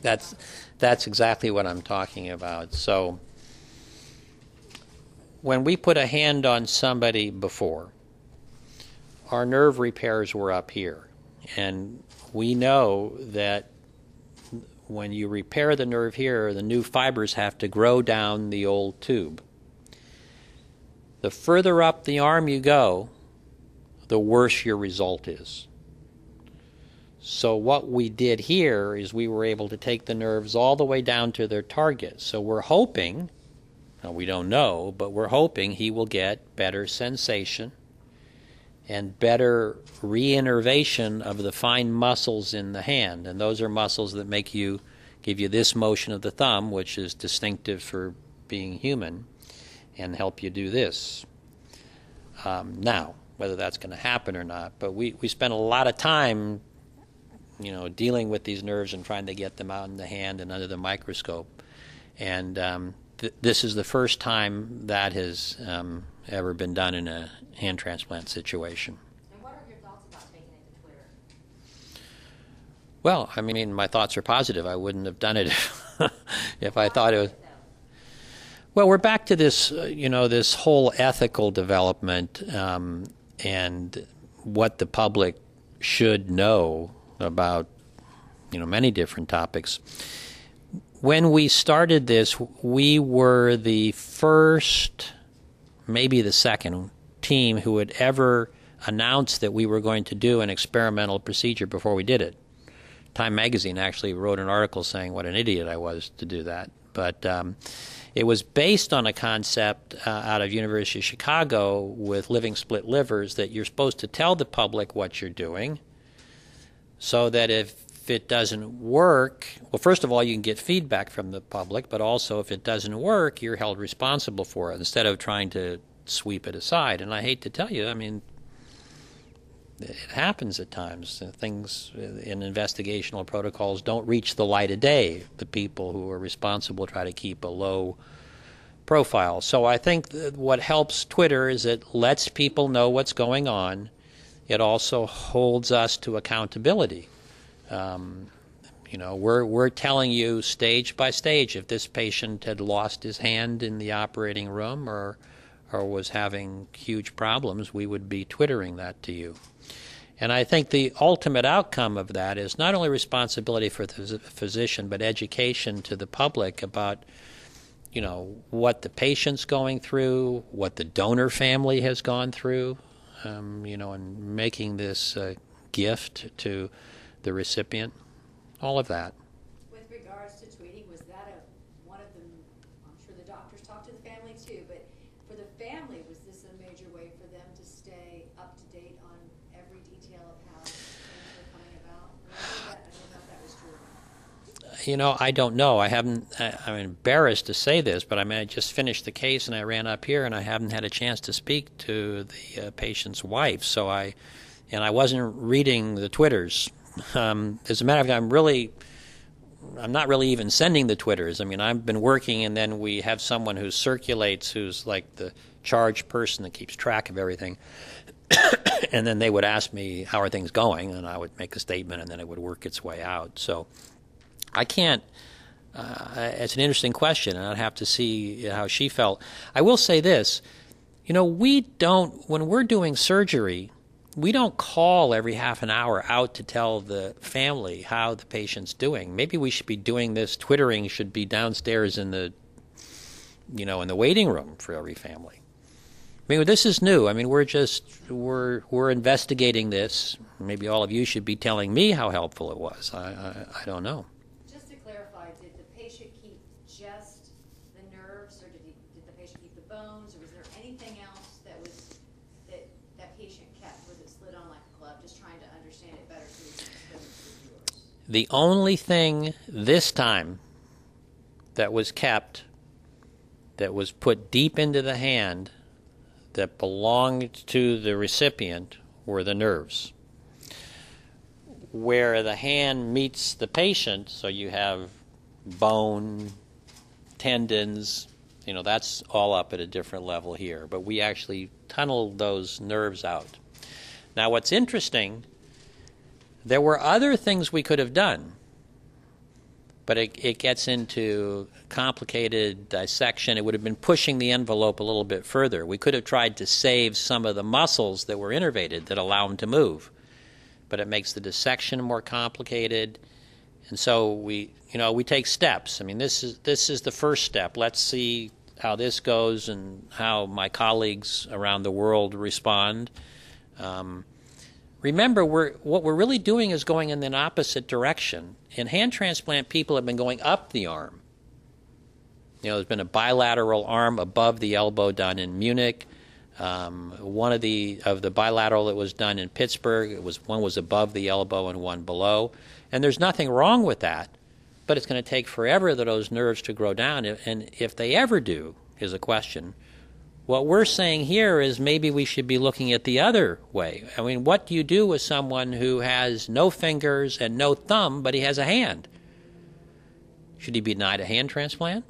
That's exactly what I'm talking about. So when we put a hand on somebody before, our nerve repairs were up here. And we know that when you repair the nerve here, the new fibers have to grow down the old tube. The further up the arm you go, the worse your result is. So what we did here is we were able to take the nerves all the way down to their target. So we're hoping, well, we don't know, but we're hoping he will get better sensation and better reinnervation of the fine muscles in the hand. And those are muscles that give you this motion of the thumb, which is distinctive for being human, and help you do this. Now, whether that's going to happen or not, but we spent a lot of time dealing with these nerves and trying to get them out in the hand and under the microscope. And this is the first time that has ever been done in a hand transplant situation. And what are your thoughts about taking it to Twitter? Well, I mean, my thoughts are positive. I wouldn't have done it if I thought it was... Well, we're back to this, this whole ethical development and what the public should know about, many different topics. When we started this, we were the first, maybe the second team who had ever announced that we were going to do an experimental procedure before we did it. Time magazine actually wrote an article saying what an idiot I was to do that. But it was based on a concept out of University of Chicago with living split livers that you're supposed to tell the public what you're doing so that if it doesn't work, well, first of all, you can get feedback from the public, but also if it doesn't work, you're held responsible for it instead of trying to sweep it aside. And I hate to tell you, I mean, it happens at times. Things in investigational protocols don't reach the light of day. The people who are responsible try to keep a low profile. So I think that what helps Twitter is it lets people know what's going on. It also holds us to accountability. We're telling you stage by stage if this patient had lost his hand in the operating room or was having huge problems, we would be Twittering that to you. And I think the ultimate outcome of that is not only responsibility for the physician, but education to the public about, what the patient's going through, what the donor family has gone through, and making this gift to the recipient, all of that. With regards to tweeting, was that one of them? I'm sure the doctors talked to the family too, but for the family, was this a major way for them to stay up to date on every detail of how things were coming about? I don't know if that was true or not. I don't know. I'm embarrassed to say this, but I just finished the case and I ran up here and I haven't had a chance to speak to the patient's wife. So I wasn't reading the Twitters. As a matter of fact, I'm not really even sending the Twitters. I mean, I've been working and then we have someone who circulates, who's like the charged person that keeps track of everything. And then they would ask me, how are things going? And I would make a statement and then it would work its way out. So I can't, it's an interesting question and I'd have to see how she felt. I will say this, when we're doing surgery, we don't call every half an hour out to tell the family how the patient's doing. Maybe we should be doing this. Twittering should be downstairs in the waiting room for every family. I mean, this is new. I mean, we're investigating this. Maybe all of you should be telling me how helpful it was. I don't know. Just to clarify, did the patient keep just the nerves, or did the patient keep the bones, or was there anything else that patient kept? Was it slid on like a glove? Just trying to understand it better so we can explain it to the viewers. The only thing this time that was kept, that was put deep into the hand, that belonged to the recipient, were the nerves. Where the hand meets the patient, so you have bone, tendons, that's all up at a different level here. But we actually tunneled those nerves out. Now, what's interesting, there were other things we could have done. but it gets into complicated dissection. It would have been pushing the envelope a little bit further. We could have tried to save some of the muscles that were innervated that allow them to move, but it makes the dissection more complicated. And so we take steps. I mean, this is the first step. Let's see how this goes and how my colleagues around the world respond. Remember, what we're really doing is going in an opposite direction. In hand transplant, people have been going up the arm. There's been a bilateral arm above the elbow done in Munich. One of the bilateral that was done in Pittsburgh, one was above the elbow and one below. And there's nothing wrong with that, but it's going to take forever for those nerves to grow down. And if they ever do, is a question. What we're saying here is maybe we should be looking at the other way. I mean, what do you do with someone who has no fingers and no thumb, but he has a hand? Should he be denied a hand transplant?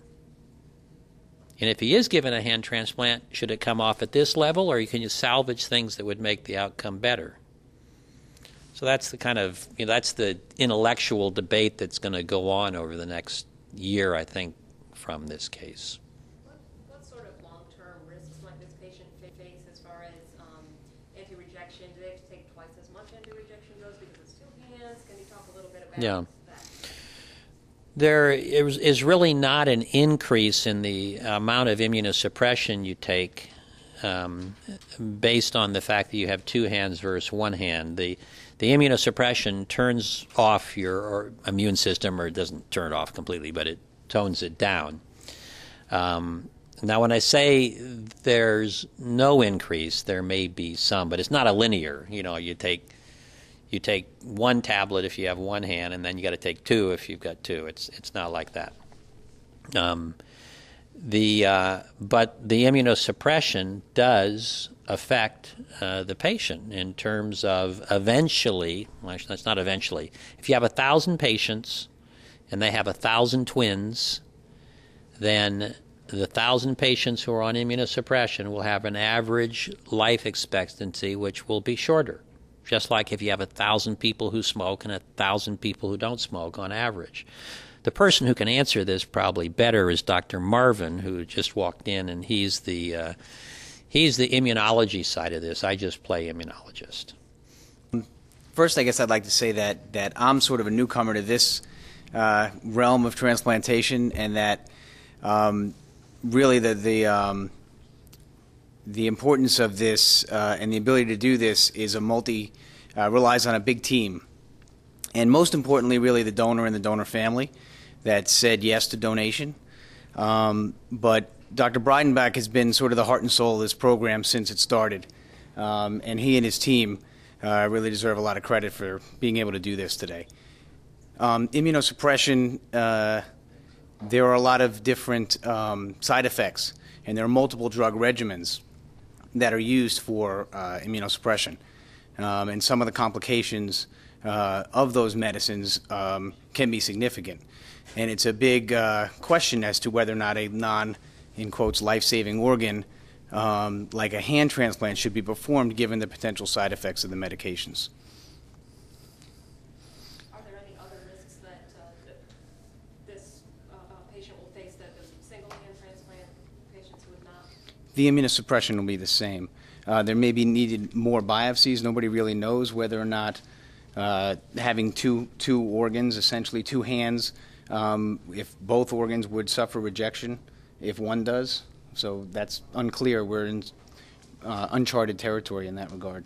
And if he is given a hand transplant, should it come off at this level, or can you salvage things that would make the outcome better? So that's the kind of, that's the intellectual debate that's going to go on over the next year, I think, from this case. What sort of long-term risks might this patient face as far as anti-rejection? Do they have to take twice as much anti-rejection dose because it's two hands? Can you talk a little bit about that? There is really not an increase in the amount of immunosuppression you take based on the fact that you have two hands versus one hand. The immunosuppression turns off your immune system, or it doesn't turn it off completely, but it tones it down. Now, when I say there's no increase, there may be some, but it's not a linear. You take one tablet if you have one hand, and then you got to take two if you've got two. It's not like that. But the immunosuppression does affect the patient in terms of eventually. Well, that's not eventually. If you have 1,000 patients and they have 1,000 twins, then the 1,000 patients who are on immunosuppression will have an average life expectancy which will be shorter. Just like if you have 1,000 people who smoke and 1,000 people who don't smoke on average. The person who can answer this probably better is Dr. Marvin, who just walked in, and he's the immunology side of this. I just play immunologist. First, I guess I'd like to say that I'm sort of a newcomer to this realm of transplantation, and that really the importance of this and the ability to do this is relies on a big team. And most importantly, really the donor and the donor family that said yes to donation. But Dr. Breidenbach has been sort of the heart and soul of this program since it started. And he and his team really deserve a lot of credit for being able to do this today. Immunosuppression, there are a lot of different side effects, and there are multiple drug regimens that are used for immunosuppression. And some of the complications of those medicines can be significant. And it's a big question as to whether or not a in quotes, life-saving organ like a hand transplant should be performed given the potential side effects of the medications. Are there any other risks that this patient will face that the single hand transplant patients would not? The immunosuppression will be the same. There may be needed more biopsies. Nobody really knows whether or not having two organs, essentially two hands, if both organs would suffer rejection if one does. So that's unclear. We're in uncharted territory in that regard.